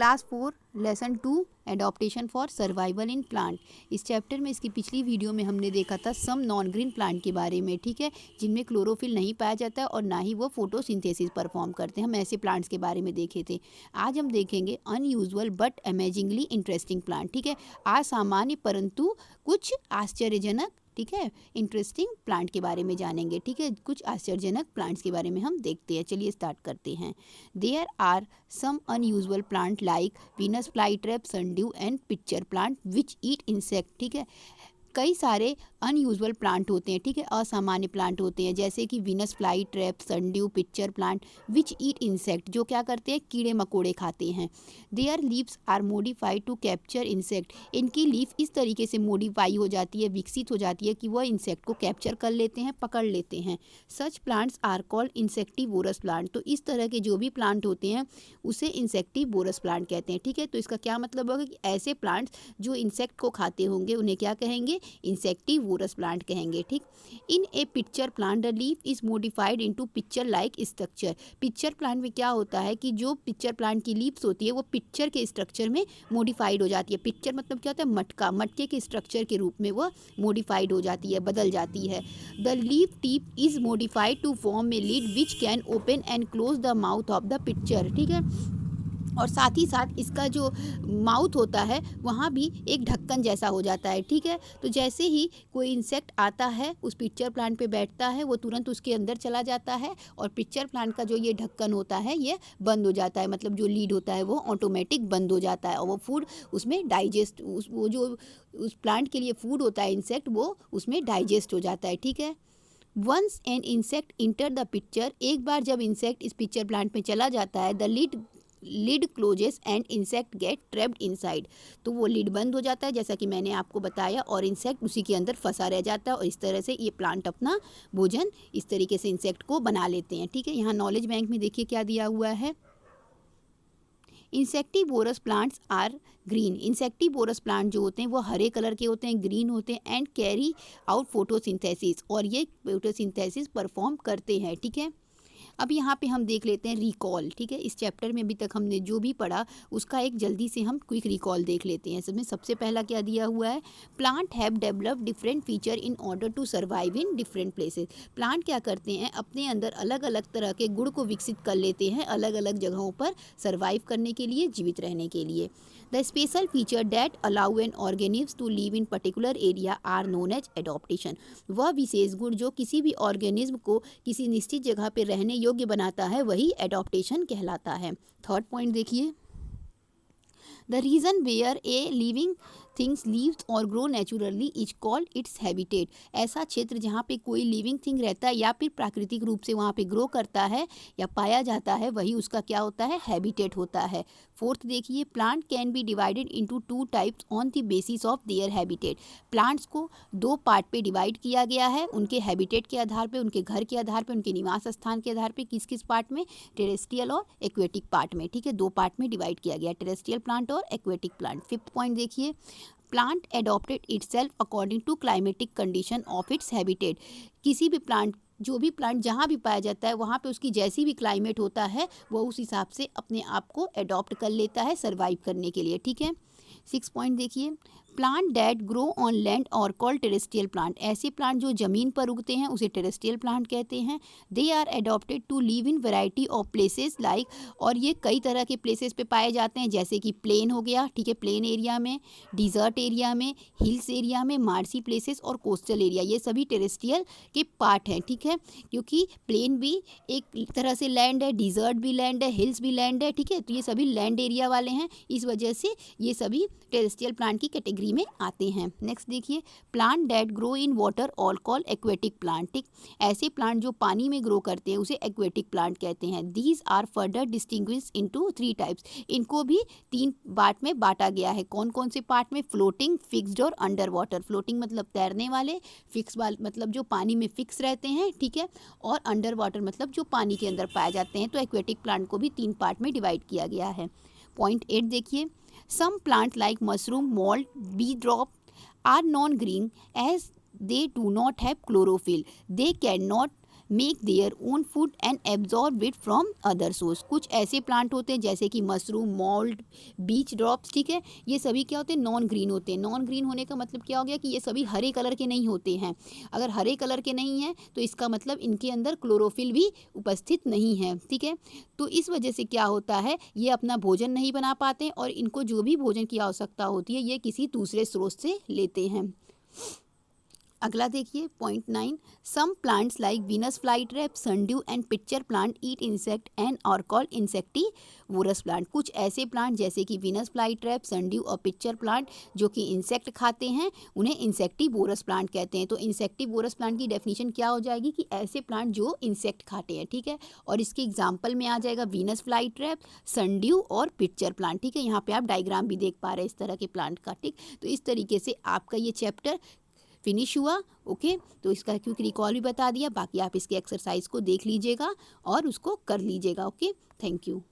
Class 4 lesson 2 adaptation for survival in plant. इस chapter में इसकी पिछली वीडियो में हमने देखा था सम नॉन ग्रीन प्लांट के बारे में, ठीक है, जिनमें क्लोरोफिल नहीं पाया जाता है और ना ही वो फोटोसिंथेसिस परफॉर्म करते हैं। हम ऐसे प्लांट्स के बारे में देखे थे। आज हम देखेंगे unusual but amazingly interesting plant, ठीक है, असामान्य परंतु कुछ आश्चर्यजनक, ठीक है, इंटरेस्टिंग प्लांट के बारे में जानेंगे, ठीक है, कुछ आश्चर्यजनक प्लांट्स के बारे में हम देखते हैं। चलिए स्टार्ट करते हैं। There are some unusual plant like Venus flytrap, sundew and pitcher plant which eat insect, ठीक है। कई सारे अनयूजुअल प्लांट होते हैं, ठीक है, असामान्य प्लांट होते हैं, जैसे कि Venus fly trap, sundew, pitcher plant which eat insect, जो क्या करते हैं, कीड़े मकोड़े खाते हैं। Their leaves are modified to capture insect, इनकी लीफ इस तरीके से मॉडिफाई हो जाती है, विकसित हो जाती है कि वह इंसेक्ट को कैप्चर कर लेते हैं, पकड़ लेते हैं। Such plants are called insectivorous plant, तो इस तरह के जो भी प्लांट होते हैं उसे इंसेक्टिवोरस प्लांट कहते हैं, ठीक है। तो इसका क्या मतलब होगा कि ऐसे प्लांट्स जो इंसेक्ट को खाते होंगे उन्हें क्या कहेंगे, इंसेक्टिवोरस प्लांट कहेंगे, ठीक। In a pitcher plant the leaf is modified into pitcher like structure. Pitcher plant में क्या होता है कि जो पिक्चर प्लांट की लीव्स होती है वो पिक्चर के स्ट्रक्चर में मॉडिफाइड हो जाती है। पिक्चर मतलब क्या होता है, मटका, मटके के स्ट्रक्चर के रूप में वह मॉडिफाइड हो जाती है, बदल जाती है। The leaf tip is modified to form a lid which can open and close the mouth of the pitcher, ठीक है। और साथ ही साथ इसका जो माउथ होता है वहाँ भी एक ढक्कन जैसा हो जाता है, ठीक है। तो जैसे ही कोई इंसेक्ट आता है उस पिक्चर प्लांट पे बैठता है वो तुरंत उसके अंदर चला जाता है और पिक्चर प्लांट का जो ये ढक्कन होता है ये बंद हो जाता है, मतलब जो लीड होता है वो ऑटोमेटिक बंद हो जाता है और वो फूड उसमें डाइजेस्ट, वो जो उस प्लांट के लिए फूड होता है इंसेक्ट, वो उसमें डाइजेस्ट हो जाता है, ठीक है। Once an insect enter the pitcher, एक बार जब इंसेक्ट इस पिक्चर प्लांट में चला जाता है, the lid closes and insect get trapped inside, तो वो लिड बंद हो जाता है जैसा कि मैंने आपको बताया और इंसेक्ट उसी के अंदर फंसा रह जाता है और इस तरह से ये प्लांट अपना भोजन इस तरीके से इंसेक्ट को बना लेते हैं, ठीक है। यहाँ नॉलेज बैंक में देखिए क्या दिया हुआ है, insectivorous plants are green. Insectivorous plant जो होते हैं वो हरे कलर के होते हैं, ग्रीन होते हैं एंड कैरी आउट फोटोसिंथेसिस, और ये फोटोसिंथेसिस परफॉर्म करते हैं, ठीक है। अब यहाँ पे हम देख लेते हैं रिकॉल, ठीक है। इस चैप्टर में अभी तक हमने जो भी पढ़ा उसका एक जल्दी से हम क्विक रिकॉल देख लेते हैं। इसमें सबसे पहला क्या दिया हुआ है, plant have developed different feature in order to survive in different places. Plant क्या करते हैं, अपने अंदर अलग अलग तरह के गुण को विकसित कर लेते हैं अलग अलग जगहों पर सर्वाइव करने के लिए, जीवित रहने के लिए। The special feature that allow an organism to live in particular area are known as adaptation. वह विशेष गुण जो किसी भी ऑर्गेनिज्म को किसी निश्चित जगह पर रहने योग्य बनाता है वही एडॉप्टेशन कहलाता है। थर्ड पॉइंट देखिए, the region where a living things lives और grow naturally is called its habitat. ऐसा क्षेत्र जहाँ पे कोई लिविंग थिंग रहता है या फिर प्राकृतिक रूप से वहाँ पे ग्रो करता है या पाया जाता है वही उसका क्या होता है, हैबिटेट होता है। फोर्थ देखिए, plant can be divided into two types on the basis of their habitat. Plants को दो पार्ट पे डिवाइड किया गया है उनके हैबिटेट के आधार पे, उनके घर के आधार पे, उनके निवास स्थान के आधार पे। किस किस पार्ट में, टेरेस्ट्रियल और एक्वेटिक पार्ट में, ठीक है, दो पार्ट में डिवाइड किया गया, टेरेस्ट्रियल प्लांट और एक्वेटिक प्लांट। फिफ्थ पॉइंट देखिए, plant adapted itself according to climatic condition of its habitat. किसी भी प्लांट, जो भी प्लांट जहाँ भी पाया जाता है वहाँ पे उसकी जैसी भी क्लाइमेट होता है वो उस हिसाब से अपने आप को एडॉप्ट कर लेता है सर्वाइव करने के लिए, ठीक है। सिक्स पॉइंट देखिए, plant that grow on land और कॉल्ड टेरेस्ट्रियल प्लांट। ऐसे प्लांट जो जमीन पर उगते हैं उसे टेरेस्ट्रियल प्लांट कहते हैं। They are adapted to live in variety of places like, और ये कई तरह के प्लेसेस पे पाए जाते हैं जैसे कि प्लेन हो गया, ठीक है, प्लेन एरिया में, डिजर्ट एरिया में, हिल्स एरिया में, मार्सी प्लेसेस और कोस्टल एरिया, ये सभी टेरेस्ट्रियल के पार्ट हैं, ठीक है। क्योंकि प्लेन भी एक तरह से लैंड है, डिजर्ट भी लैंड है, हिल्स भी लैंड है, ठीक है, तो ये सभी लैंड एरिया वाले हैं, इस वजह से ये सभी टेरेस्ट्रियल प्लांट की कैटेगरी में आते हैं। नेक्स्ट देखिए, plant that grow in water all call aquatic plant, ठीक। ऐसे प्लांट जो पानी में ग्रो करते हैं उसे एक्वेटिक प्लांट कहते हैं। These are further distinguished into three types. इनको भी तीन पार्ट में बांटा गया है। कौन कौन से पार्ट में, फ्लोटिंग, फिक्स्ड और अंडर वाटर। फ्लोटिंग मतलब तैरने वाले, फिक्स मतलब जो पानी में फिक्स रहते हैं, ठीक है, और अंडर वाटर मतलब जो पानी के अंदर पाए जाते हैं। तो एक्वेटिक प्लांट को भी तीन पार्ट में डिवाइड किया गया है। पॉइंट 8 देखिए, some plants like mushroom, mold, bee drop are non-green as they do not have chlorophyll. They cannot make their own food and absorb it from other source. कुछ ऐसे प्लांट होते हैं जैसे कि मशरूम, मॉल्ट, बीच drops, ठीक है, ये सभी क्या होते हैं, नॉन ग्रीन होते हैं। नॉन ग्रीन होने का मतलब क्या हो गया कि ये सभी हरे कलर के नहीं होते हैं। अगर हरे कलर के नहीं हैं तो इसका मतलब इनके अंदर क्लोरोफिल भी उपस्थित नहीं है, ठीक है। तो इस वजह से क्या होता है, ये अपना भोजन नहीं बना पाते और इनको जो भी भोजन की आवश्यकता होती है ये किसी दूसरे स्रोत से लेते हैं। अगला देखिए point 9, some plants like Venus fly trap, sundew and pitcher plant eat insect and are called insectivorous plant. कुछ ऐसे प्लांट जैसे कि वीनस फ्लाई ट्रैप, सनड्यू और पिक्चर प्लांट जो कि इंसेक्ट खाते हैं उन्हें इंसेक्टिवोरस प्लांट कहते हैं। तो इंसेक्टिवोरस प्लांट की डेफिनेशन क्या हो जाएगी कि ऐसे प्लांट जो इंसेक्ट खाते हैं, ठीक है। और इसके एग्जाम्पल में आ जाएगा वीनस फ्लाई ट्रैप, सनड्यू और पिक्चर प्लांट, ठीक है। यहाँ पे आप डायग्राम भी देख पा रहे हैं इस तरह के प्लांट का, ठीक। तो इस तरीके से आपका ये चैप्टर फिनिश हुआ, ओके। तो इसका क्विक रिकॉल भी बता दिया, बाकी आप इसके एक्सरसाइज को देख लीजिएगा और उसको कर लीजिएगा, ओके। Thank you.